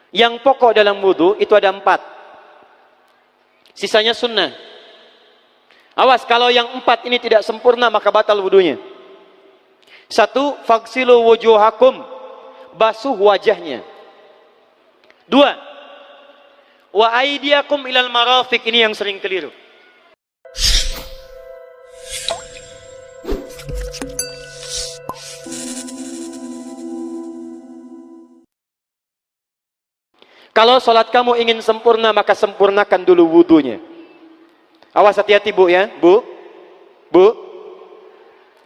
Yang pokok dalam wudu itu ada 4. Sisanya sunnah. Awas, kalau yang 4 ini tidak sempurna maka batal wudunya. 1. Faghsilu wujuhakum, basuh wajahnya. 2. Wa aydiyakum ilal marafiq, ini yang sering keliru. Kalau sholat kamu ingin sempurna, maka sempurnakan dulu wudunya. Awas, hati-hati bu ya, bu.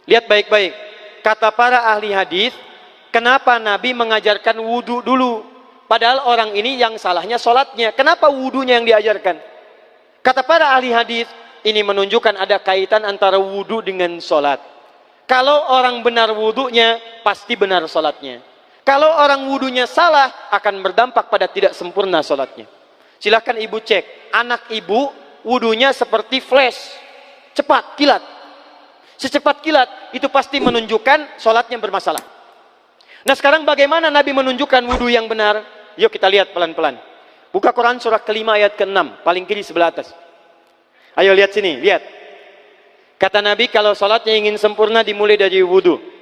Lihat baik-baik. Kata para ahli hadis, kenapa Nabi mengajarkan wudu dulu? Padahal orang ini yang salahnya sholatnya. Kenapa wudunya yang diajarkan? Kata para ahli hadis, ini menunjukkan ada kaitan antara wudu dengan sholat. Kalau orang benar wudunya, pasti benar sholatnya. Kalau orang wudunya salah, akan berdampak pada tidak sempurna sholatnya. Silahkan ibu cek, anak ibu wudunya seperti flash, cepat, kilat. Secepat kilat, itu pasti menunjukkan sholatnya bermasalah. Nah sekarang bagaimana Nabi menunjukkan wudu yang benar? Yuk kita lihat pelan-pelan. Buka Quran surah ke-5 ayat ke-6, paling kiri sebelah atas. Ayo lihat sini, lihat. Kata Nabi, kalau sholatnya ingin sempurna dimulai dari wudu.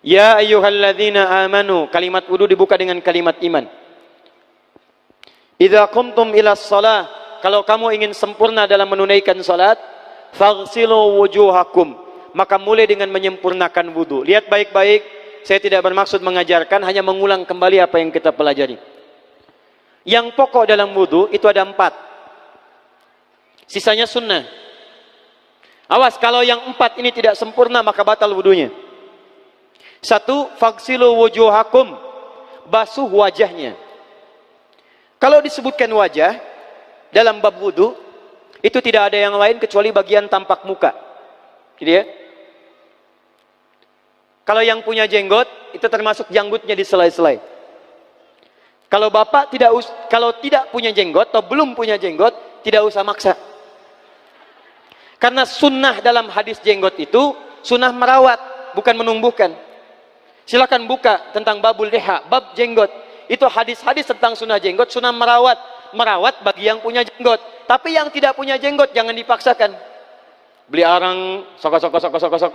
Ya ayyuhalladzina amanu, kalimat wudu dibuka dengan kalimat iman. Idza qumtum ilas shalah, kalau kamu ingin sempurna dalam menunaikan salat, faghsilu wujuhakum, maka mulai dengan menyempurnakan wudu. Lihat baik-baik, saya tidak bermaksud mengajarkan, hanya mengulang kembali apa yang kita pelajari. Yang pokok dalam wudu itu ada 4. Sisanya sunnah. Awas, kalau yang 4 ini tidak sempurna maka batal wudunya. 1. Faghsilu wujuhakum, basuh wajahnya. Kalau disebutkan wajah dalam bab wudu, itu tidak ada yang lain kecuali bagian tampak muka. Gitu ya. Kalau yang punya jenggot, itu termasuk janggutnya di selai-selai. Kalau bapak kalau tidak punya jenggot atau belum punya jenggot, tidak usah maksa. Karena sunnah dalam hadis jenggot itu sunnah merawat, bukan menumbuhkan. Silakan buka tentang babul liha, bab jenggot. Itu hadis-hadis tentang sunnah jenggot, sunnah merawat. Merawat bagi yang punya jenggot. Tapi yang tidak punya jenggot jangan dipaksakan. Beli arang, sok.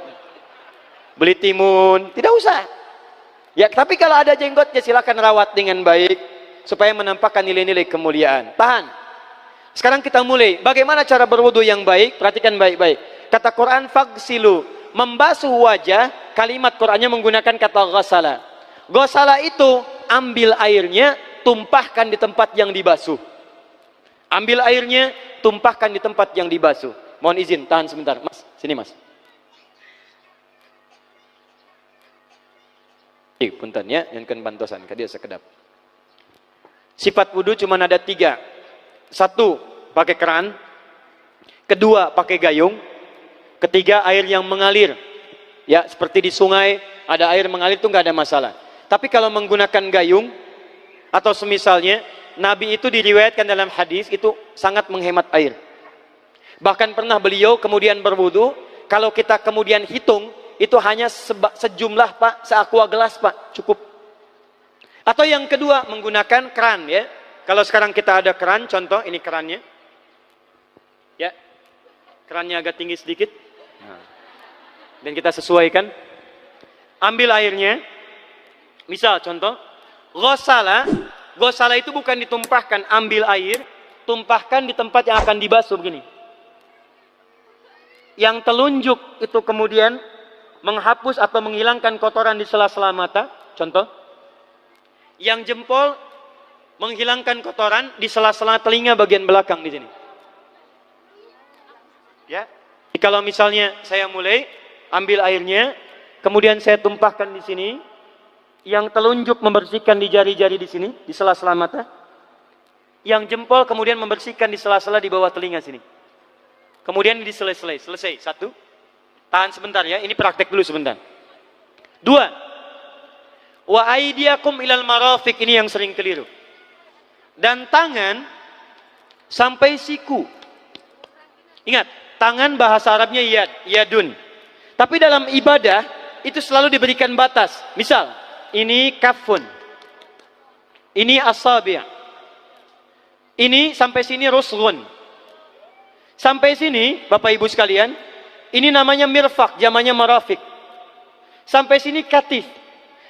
Beli timun, tidak usah. Ya, tapi kalau ada jenggotnya silakan rawat dengan baik supaya menampakkan nilai-nilai kemuliaan. Tahan. Sekarang kita mulai. Bagaimana cara berwudu yang baik? Perhatikan baik-baik. Kata Quran, faghsilu, membasuh wajah. Kalimat Qurannya menggunakan kata ghasala. Ghasala itu ambil airnya, tumpahkan di tempat yang dibasuh. Ambil airnya, tumpahkan di tempat yang dibasuh. Mohon izin, tahan sebentar. Mas, sini mas. Punten ya, yang kan bantosan, kadia sekedap. Sifat wudu cuma ada 3. 1, pakai keran. 2, pakai gayung. 3, air yang mengalir. Ya, seperti di sungai ada air mengalir itu nggak ada masalah. Tapi kalau menggunakan gayung atau semisalnya, Nabi itu diriwayatkan dalam hadis itu sangat menghemat air. Bahkan pernah beliau kemudian berwudu, kalau kita kemudian hitung itu hanya sejumlah pak, seaqua gelas pak, cukup. Atau yang kedua menggunakan keran ya. Kalau sekarang kita ada keran, contoh ini kerannya. Ya. Kerannya agak tinggi sedikit. Nah. Dan kita sesuaikan. Ambil airnya. Misal contoh, ghasala itu bukan ditumpahkan, ambil air, tumpahkan di tempat yang akan dibasuh begini. Yang telunjuk itu kemudian menghapus atau menghilangkan kotoran di sela-sela mata, contoh. Yang jempol menghilangkan kotoran di sela-sela telinga bagian belakang di sini. Ya. Kalau misalnya saya mulai ambil airnya, kemudian saya tumpahkan di sini, yang telunjuk membersihkan di jari-jari di sini, di sela-sela mata. Yang jempol kemudian membersihkan di sela-sela di bawah telinga sini. Kemudian di selesai. 1. Tahan sebentar ya, ini praktek dulu sebentar. 2. Wa aydiyakum ilal marafiq, ini yang sering keliru. Dan tangan sampai siku. Ingat, tangan bahasa Arabnya yadun. Tapi dalam ibadah itu selalu diberikan batas. Misal, ini kafun. Ini asabi'. Ini sampai sini rusghun. Sampai sini, Bapak Ibu sekalian, ini namanya mirfaq, jamannya marafiq. Sampai sini katif.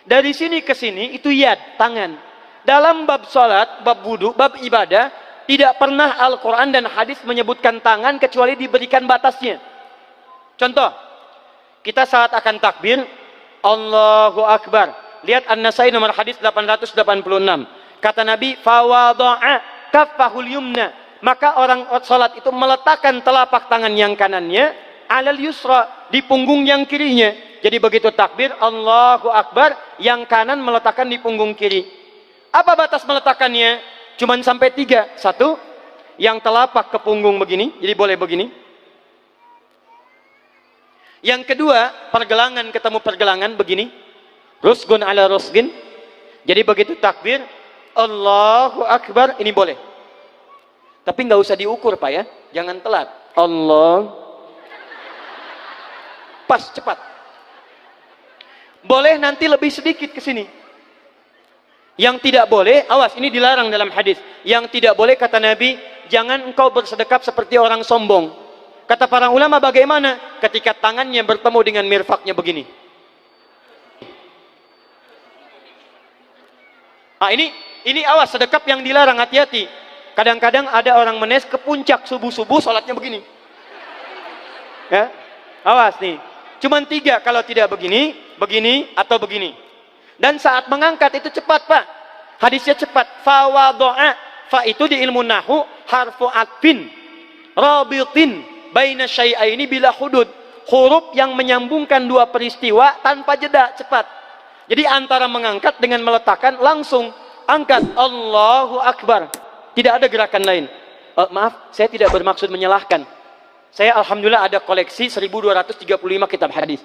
Dari sini ke sini itu yad, tangan. Dalam bab salat, bab wudu, bab ibadah, tidak pernah Al-Quran dan hadis menyebutkan tangan kecuali diberikan batasnya. Contoh, kita saat akan takbir, Allahu Akbar. Lihat An-Nasai nomor hadis 886. Kata Nabi, fawada'a kaffahul yumna. Maka orang salat itu meletakkan telapak tangan yang kanannya alal yusra, di punggung yang kirinya. Jadi begitu takbir, Allahu Akbar, yang kanan meletakkan di punggung kiri. Apa batas meletakkannya? Cuman sampai 3. 1, yang telapak ke punggung begini, jadi boleh begini. Yang kedua, pergelangan ketemu pergelangan begini. Rusgun ala rusgin. Jadi begitu takbir, Allahu Akbar, ini boleh. Tapi nggak usah diukur Pak ya, jangan telat. Allah, pas cepat. Boleh nanti lebih sedikit ke sini. Yang tidak boleh, awas, ini dilarang dalam hadis. Yang tidak boleh kata Nabi, jangan engkau bersedekap seperti orang sombong. Kata para ulama bagaimana? Ketika tangannya bertemu dengan mirfaknya begini. Nah, ini awas, sedekap yang dilarang, hati-hati. Kadang-kadang ada orang menes ke puncak subuh-subuh, sholatnya begini. Ya, awas nih. Cuman 3, kalau tidak begini, begini, atau begini. Dan saat mengangkat itu cepat Pak. Hadisnya cepat. Fawado'a. Fa itu di ilmu nahu harfu atfin rabitin baina syai'aini bila hudud. Huruf yang menyambungkan dua peristiwa tanpa jeda, cepat. Jadi antara mengangkat dengan meletakkan, langsung angkat Allahu Akbar. Tidak ada gerakan lain. Maaf, saya tidak bermaksud menyalahkan. Saya alhamdulillah ada koleksi 1235 kitab hadis.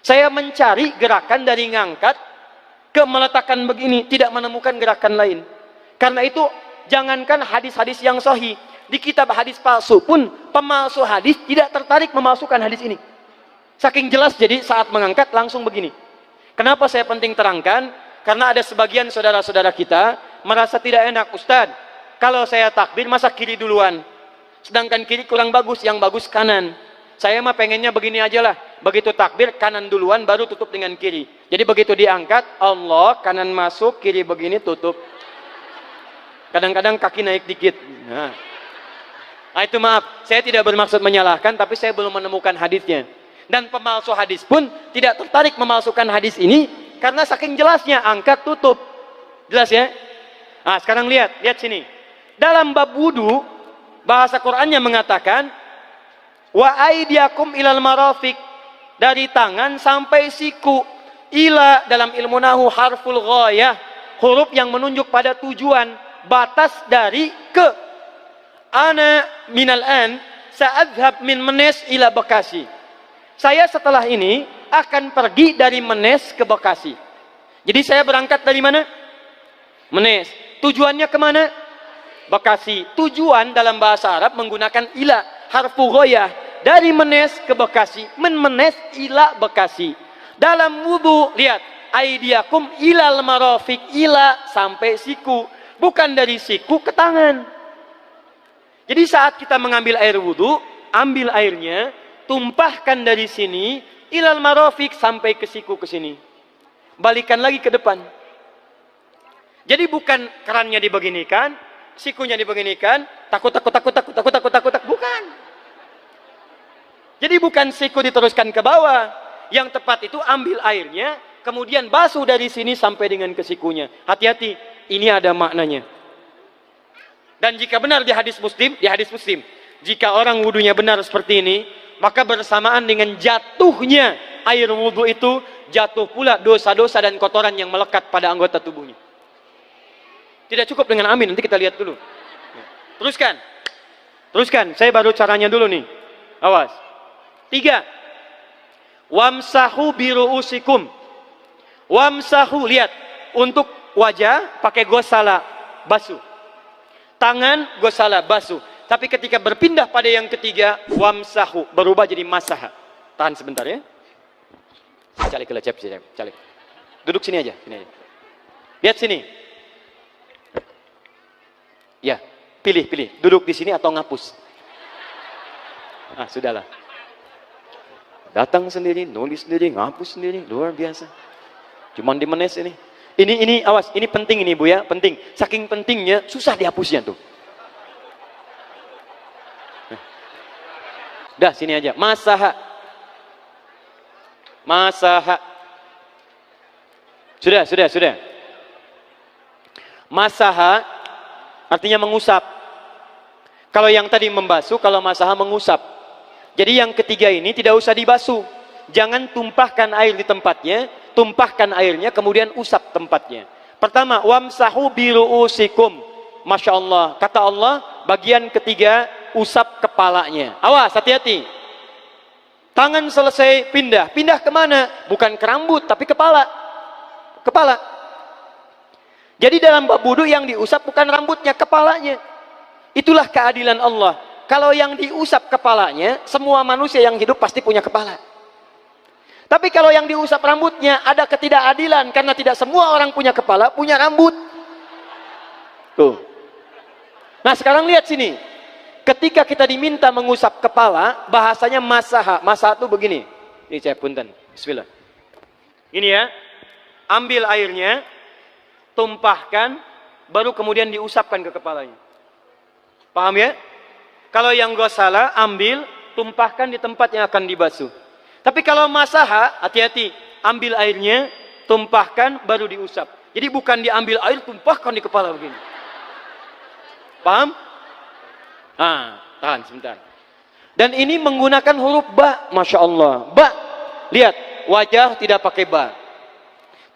Saya mencari gerakan dari ngangkat ke meletakkan begini, tidak menemukan gerakan lain. Karena itu jangankan hadis-hadis yang sahih, di kitab hadis palsu pun pemalsu hadis tidak tertarik memalsukan hadis ini. Saking jelas, jadi saat mengangkat langsung begini. Kenapa saya penting terangkan? Karena ada sebagian saudara-saudara kita merasa tidak enak, Ustadz, kalau saya takbir masa kiri duluan, sedangkan kiri kurang bagus, yang bagus kanan. Saya mah pengennya begini aja lah, begitu takbir kanan duluan baru tutup dengan kiri. Jadi begitu diangkat Allah, kanan masuk, kiri begini tutup. Kadang-kadang kaki naik dikit. Nah, itu maaf, saya tidak bermaksud menyalahkan, tapi saya belum menemukan hadisnya. Dan pemalsu hadis pun tidak tertarik memalsukan hadis ini karena saking jelasnya, angkat tutup. Jelas ya? Nah, sekarang lihat sini. Dalam bab wudu, bahasa Qur'annya mengatakan wa aidiakum ilal marafiq, dari tangan sampai siku. Ila dalam ilmu nahu harful ghayah, huruf yang menunjuk pada tujuan, batas dari ke. Ana minal an sa'adhab min Menes ila Bekasi. Saya setelah ini akan pergi dari Menes ke Bekasi. Jadi saya berangkat dari mana? Menes. Tujuannya kemana? Bekasi. Tujuan dalam bahasa Arab menggunakan ila, harfu ghayah, dari Menes ke Bekasi. Menes ila Bekasi. Dalam wudu, lihat, aidiakum ilal marafiq, ila sampai siku, bukan dari siku ke tangan. Jadi saat kita mengambil air wudu, ambil airnya, tumpahkan dari sini ilal marafiq sampai ke siku ke sini. Balikan lagi ke depan. Jadi bukan kerannya dibeginikan, sikunya dibeginikan, takut, bukan. Jadi bukan siku diteruskan ke bawah. Yang tepat itu ambil airnya, kemudian basuh dari sini sampai dengan ke sikunya. Hati-hati, ini ada maknanya. Dan jika benar di hadis Muslim, jika orang wudunya benar seperti ini, maka bersamaan dengan jatuhnya air wudu itu, jatuh pula dosa-dosa dan kotoran yang melekat pada anggota tubuhnya. Tidak cukup dengan amin, nanti kita lihat dulu. Teruskan, saya baru caranya dulu nih. Awas. 3. Wamsahu biru'usikum. Wamsahu, lihat, untuk wajah pakai gosala, basuh. Tangan gosala, basuh. Tapi ketika berpindah pada yang ketiga, wamsahu, berubah jadi masaha. Tahan sebentar ya. Calik. Duduk sini aja. Lihat sini. Pilih, duduk di sini atau ngapus. Ah, sudahlah. Datang sendiri, nulis sendiri, ngapus sendiri, luar biasa. Cuman di menes ini. Ini awas, ini penting ini Bu ya, penting. Saking pentingnya susah dihapusnya tuh. Dah sini aja. Masaha. Sudah. Masaha artinya mengusap. Kalau yang tadi membasuh, kalau masaha mengusap. Jadi yang ketiga ini tidak usah dibasuh. Jangan tumpahkan air di tempatnya, tumpahkan airnya kemudian usap tempatnya. Pertama, wamsahu biru'usikum. Masya Allah, kata Allah, bagian ketiga usap kepalanya. Awas, hati-hati. Tangan selesai pindah kemana? Bukan ke rambut, tapi kepala. Jadi dalam bab wudu yang diusap bukan rambutnya, kepalanya. Itulah keadilan Allah. Kalau yang diusap kepalanya, semua manusia yang hidup pasti punya kepala. Tapi kalau yang diusap rambutnya, ada ketidakadilan. Karena tidak semua orang punya kepala, punya rambut. Tuh. Nah sekarang lihat sini. Ketika kita diminta mengusap kepala, bahasanya masaha. Masaha itu begini. Ini saya punten. Bismillah. Ini ya. Ambil airnya, tumpahkan, baru kemudian diusapkan ke kepalanya. Paham ya? Kalau yang ghusala, ambil, tumpahkan di tempat yang akan dibasuh. Tapi kalau masaha, hati-hati. Ambil airnya, tumpahkan, baru diusap. Jadi bukan diambil air, tumpahkan di kepala begini. Paham? Ah, tahan sebentar. Dan ini menggunakan huruf ba, Masya Allah. Ba, lihat, wajah tidak pakai ba.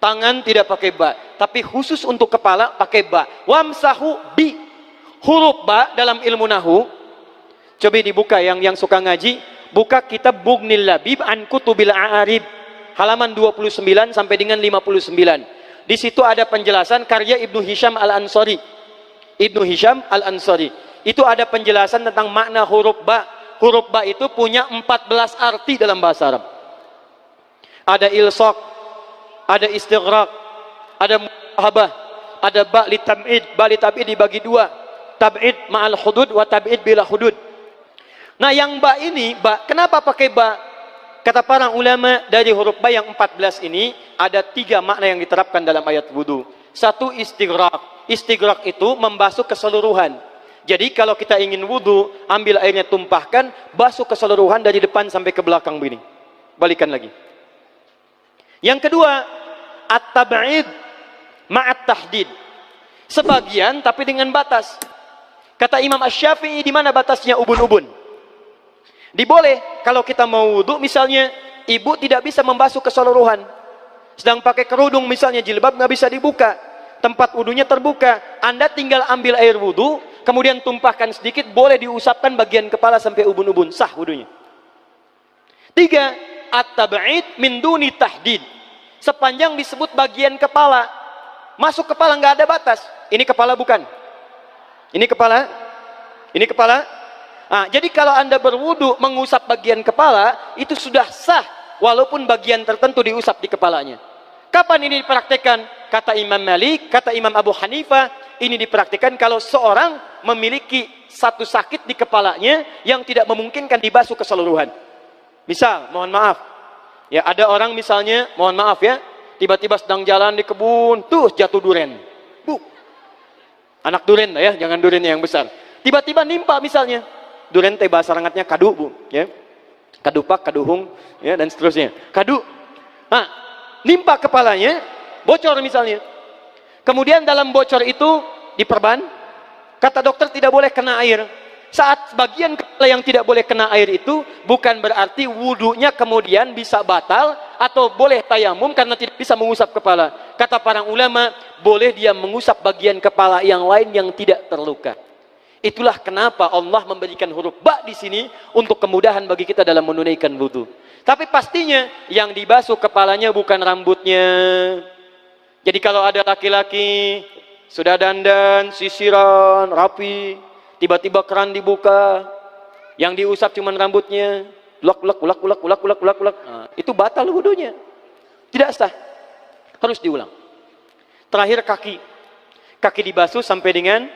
Tangan tidak pakai ba. Tapi khusus untuk kepala, pakai ba. Wamsahu bi. Huruf ba dalam ilmu nahu, coba dibuka yang suka ngaji, buka kitab Bughnil Labib an Kutubil A'arib, halaman 29 sampai dengan 59. Di situ ada penjelasan karya Ibnu Hisham Al-Ansari. Itu ada penjelasan tentang makna huruf ba. Huruf ba itu punya 14 arti dalam bahasa Arab. Ada ilsaq, ada istighraq, ada muhabah, ada ba li tab'id. Ba li tab'id dibagi dua. Tab'id ma'al hudud wa tab'id bila hudud. Nah yang ba ini, kenapa pakai ba? Kata para ulama, dari huruf ba yang 14 ini ada 3 makna yang diterapkan dalam ayat wudu. Satu, istighraq. Istighraq itu membasuh keseluruhan. Jadi kalau kita ingin wudu, ambil airnya, tumpahkan, basuh keseluruhan dari depan sampai ke belakang begini. Balikan lagi. Yang kedua, at-tab'id ma'at tahdid. Sebagian tapi dengan batas. Kata Imam Asy-Syafi'i, di mana batasnya ubun-ubun? Diboleh kalau kita mau wudu, misalnya ibu tidak bisa membasuh keseluruhan, sedang pakai kerudung misalnya, jilbab nggak bisa dibuka, tempat wudunya terbuka, Anda tinggal ambil air wudu, kemudian tumpahkan sedikit, boleh diusapkan bagian kepala sampai ubun-ubun, sah wudunya. 3, at-tab'id min duni tahdid. Sepanjang disebut bagian kepala, masuk kepala nggak ada batas. Ini kepala bukan? Ini kepala? Ini kepala? Nah, jadi kalau Anda berwudu mengusap bagian kepala, itu sudah sah, walaupun bagian tertentu diusap di kepalanya. Kapan ini dipraktikkan? Kata Imam Malik, kata Imam Abu Hanifah, ini dipraktikkan kalau seorang memiliki satu sakit di kepalanya yang tidak memungkinkan dibasuh keseluruhan. Misal, mohon maaf, ya ada orang misalnya, mohon maaf ya, tiba-tiba sedang jalan di kebun, tuh jatuh duren. Anak duren ya, jangan duren yang besar. Tiba-tiba nimpa misalnya. Duren teh bahasa rangatnya kadu, Bu, ya. Kadupak, kaduhung, ya, dan seterusnya. Kadu. Nah, nimpa kepalanya, bocor misalnya. Kemudian dalam bocor itu diperban. Kata dokter tidak boleh kena air. Saat bagian kepala yang tidak boleh kena air itu, bukan berarti wudunya kemudian bisa batal atau boleh tayamum karena tidak bisa mengusap kepala. Kata para ulama, boleh dia mengusap bagian kepala yang lain yang tidak terluka. Itulah kenapa Allah memberikan huruf ba di sini untuk kemudahan bagi kita dalam menunaikan wudu. Tapi pastinya yang dibasuh kepalanya bukan rambutnya. Jadi kalau ada laki-laki sudah dandan, sisiran, rapi, tiba-tiba keran dibuka, yang diusap cuma rambutnya, ulak. Nah, itu batal wudunya. Tidak sah. Harus diulang. Terakhir kaki. Kaki dibasuh sampai dengan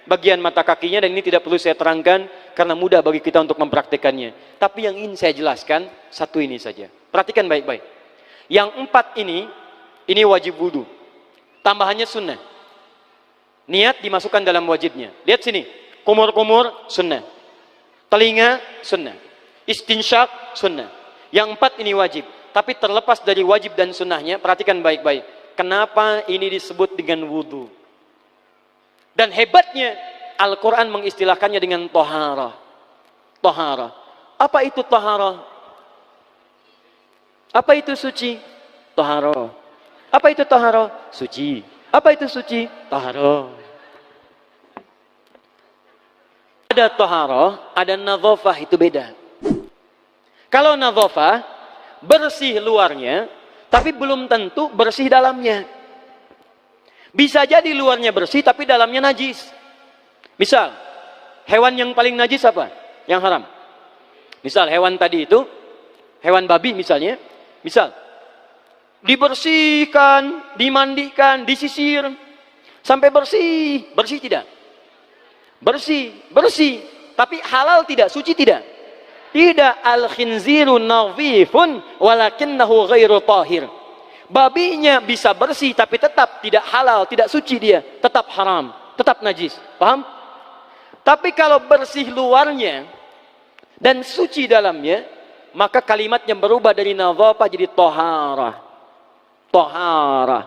bagian mata kakinya, dan ini tidak perlu saya terangkan karena mudah bagi kita untuk mempraktekannya. Tapi yang ingin saya jelaskan satu ini saja. Perhatikan baik-baik. Yang 4 ini wajib wudu. Tambahannya sunnah. Niat dimasukkan dalam wajibnya. Lihat sini. Kumur-kumur sunnah. Telinga sunnah. Istinsyak sunnah. Yang 4 ini wajib. Tapi terlepas dari wajib dan sunnahnya, perhatikan baik-baik. Kenapa ini disebut dengan wudu? Dan hebatnya Al-Quran mengistilahkannya dengan toharah. Toharah. Apa itu toharah? Apa itu suci? Toharah. Apa itu toharah? Suci. Apa itu suci? Toharah. Ada toharah, ada nadhafah, itu beda. Kalau nadhafah, bersih luarnya, tapi belum tentu bersih dalamnya. Bisa jadi luarnya bersih tapi dalamnya najis. Misal, hewan yang paling najis apa? Yang haram. Misal hewan tadi itu, hewan babi misalnya, misal dibersihkan, dimandikan, disisir sampai bersih. Bersih tidak? Bersih, bersih. Tapi halal tidak? Suci tidak? Tidak. Al-khinziru nadhifun walakinnahu ghairu tahir. Babinya bisa bersih tapi tetap tidak halal, tidak suci dia, tetap haram, tetap najis. Paham? Tapi kalau bersih luarnya dan suci dalamnya, maka kalimatnya berubah dari nadhafah jadi toharah. Toharah.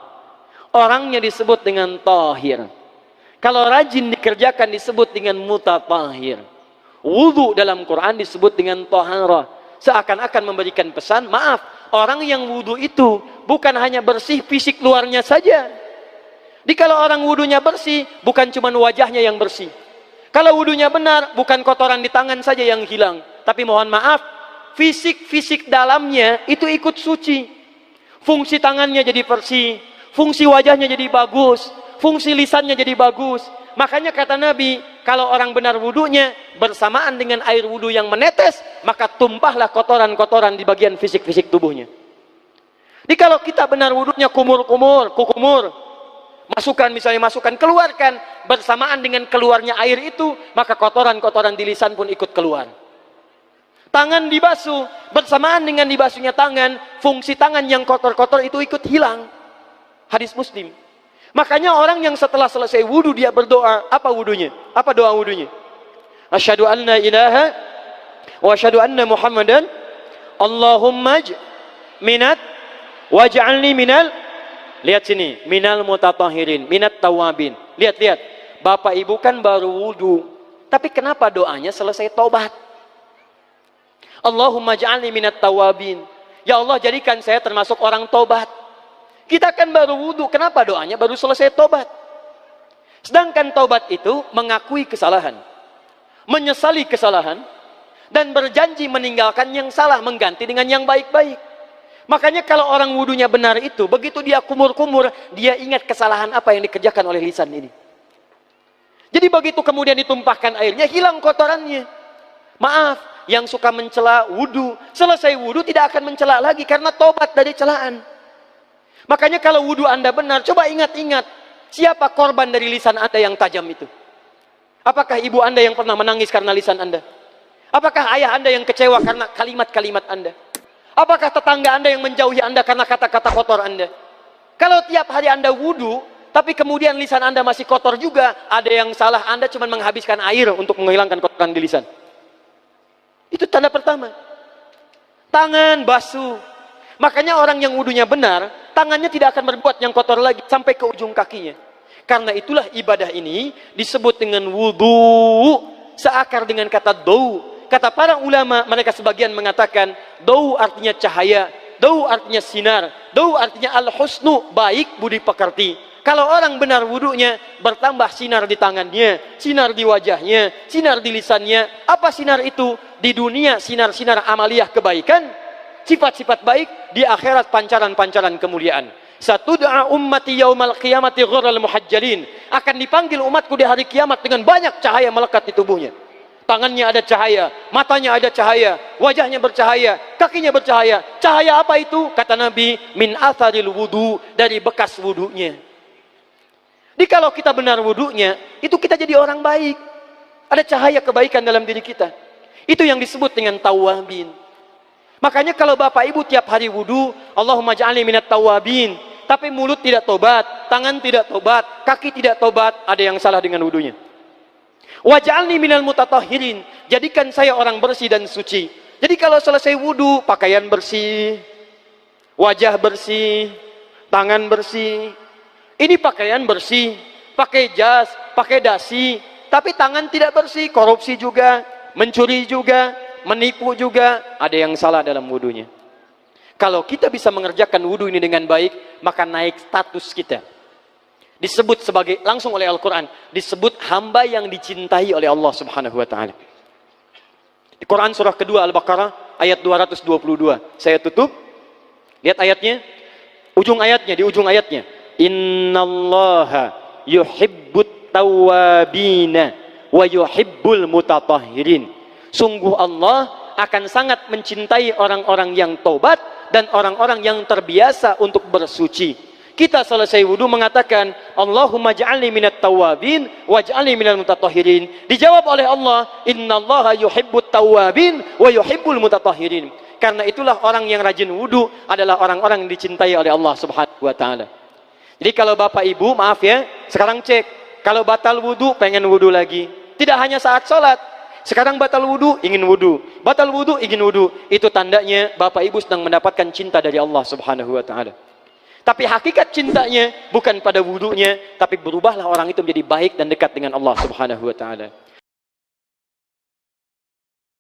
Orangnya disebut dengan tahir. Kalau rajin dikerjakan disebut dengan mutatahhir. Wudu dalam Quran disebut dengan toharah. Seakan-akan memberikan pesan, maaf, orang yang wudu itu bukan hanya bersih fisik luarnya saja. Jadi kalau orang wudunya bersih, bukan cuma wajahnya yang bersih. Kalau wudunya benar, bukan kotoran di tangan saja yang hilang. Tapi mohon maaf, fisik dalamnya itu ikut suci. Fungsi tangannya jadi bersih, fungsi wajahnya jadi bagus, fungsi lisannya jadi bagus. Makanya kata Nabi, kalau orang benar wudunya bersamaan dengan air wudu yang menetes, maka tumpahlah kotoran-kotoran di bagian fisik-fisik tubuhnya. Jadi kalau kita benar wudunya kumur-kumur, kukumur, masukkan, keluarkan, bersamaan dengan keluarnya air itu, maka kotoran-kotoran di lisan pun ikut keluar. Tangan dibasuh, bersamaan dengan dibasuhnya tangan, fungsi tangan yang kotor-kotor itu ikut hilang. Hadis Muslim. Makanya orang yang setelah selesai wudu dia berdoa, apa wudunya? Apa doa wudunya? Asyhadu an la ilaha wa asyhadu anna Muhammadan Allahumma minat waj'alni minal, lihat sini, minal mutatahhirin, minat tawabin. Lihat. Bapak Ibu kan baru wudu, tapi kenapa doanya selesai tobat? Allahumma ja'alni minat tawabin. Ya Allah, jadikan saya termasuk orang tobat. Kita kan baru wudu, kenapa doanya baru selesai tobat? Sedangkan tobat itu mengakui kesalahan, menyesali kesalahan, dan berjanji meninggalkan yang salah, mengganti dengan yang baik-baik. Makanya kalau orang wudunya benar itu, begitu dia kumur-kumur, dia ingat kesalahan apa yang dikerjakan oleh lisan ini. Jadi begitu kemudian ditumpahkan airnya, hilang kotorannya. Maaf, yang suka mencela wudu, selesai wudu tidak akan mencela lagi karena tobat dari celaan. Makanya kalau wudu Anda benar, coba ingat-ingat, siapa korban dari lisan Anda yang tajam itu? Apakah ibu Anda yang pernah menangis karena lisan Anda? Apakah ayah Anda yang kecewa karena kalimat-kalimat Anda? Apakah tetangga Anda yang menjauhi Anda karena kata-kata kotor Anda? Kalau tiap hari Anda wudu, tapi kemudian lisan Anda masih kotor juga, ada yang salah, Anda cuma menghabiskan air untuk menghilangkan kotoran di lisan. Itu tanda pertama. Tangan basuh. Makanya orang yang wudunya benar, tangannya tidak akan berbuat yang kotor lagi sampai ke ujung kakinya. Karena itulah ibadah ini disebut dengan wudu, seakar dengan kata dau. Kata para ulama, mereka sebagian mengatakan dau artinya cahaya, dau artinya sinar, dau artinya al-husnu, baik budi pekerti. Kalau orang benar wudunya, bertambah sinar di tangannya, sinar di wajahnya, sinar di lisannya. Apa sinar itu? Di dunia sinar-sinar amaliyah kebaikan, sifat-sifat baik, di akhirat pancaran-pancaran kemuliaan. Satud'a ummati yaumal qiyamati ghurral muhajjalin. Akan dipanggil umatku di hari kiamat dengan banyak cahaya melekat di tubuhnya. Tangannya ada cahaya, matanya ada cahaya, wajahnya bercahaya, kakinya bercahaya. Cahaya apa itu? Kata Nabi, min atharil wudu, dari bekas wudunya. Jadi kalau kita benar wudunya, itu kita jadi orang baik. Ada cahaya kebaikan dalam diri kita. Itu yang disebut dengan tawabin. Makanya kalau bapak ibu tiap hari wudu, Allahumma ja'alni minat tawabin. Tapi mulut tidak tobat, tangan tidak tobat, kaki tidak tobat, ada yang salah dengan wudunya. Waj'alni minal mutatahhirin. Jadikan saya orang bersih dan suci. Jadi kalau selesai wudu, pakaian bersih, wajah bersih, tangan bersih. Ini pakaian bersih, pakai jas, pakai dasi, tapi tangan tidak bersih, korupsi juga, mencuri juga, menipu juga, ada yang salah dalam wudunya. Kalau kita bisa mengerjakan wudu ini dengan baik, maka naik status kita. Disebut sebagai, langsung oleh Al-Quran, disebut hamba yang dicintai oleh Allah Subhanahu wa ta'ala. Di Quran surah kedua Al-Baqarah ayat 222. Saya tutup. Lihat ayatnya. Di ujung ayatnya. Innallaha yuhibbut tawwabina wa yuhibbul mutatahhirin. Sungguh Allah akan sangat mencintai orang-orang yang tobat dan orang-orang yang terbiasa untuk bersuci. Kita selesai wudu mengatakan, Allahumma ja'alni minat tawabin waj'alni minal mutatahhirin. Dijawab oleh Allah, innallaha yuhibbut tawabin wa yuhibbul mutatahhirin. Karena itulah orang yang rajin wudu adalah orang-orang yang dicintai oleh Allah Subhanahu wa ta'ala. Jadi kalau bapak ibu, maaf ya, sekarang cek, kalau batal wudu, pengen wudu lagi. Tidak hanya saat sholat, sekarang batal wudu, ingin wudu. Batal wudu, ingin wudu. Itu tandanya bapak ibu sedang mendapatkan cinta dari Allah Subhanahu wa ta'ala. Tapi hakikat cintanya bukan pada wudunya, tapi berubahlah orang itu menjadi baik dan dekat dengan Allah Subhanahu wa ta'ala.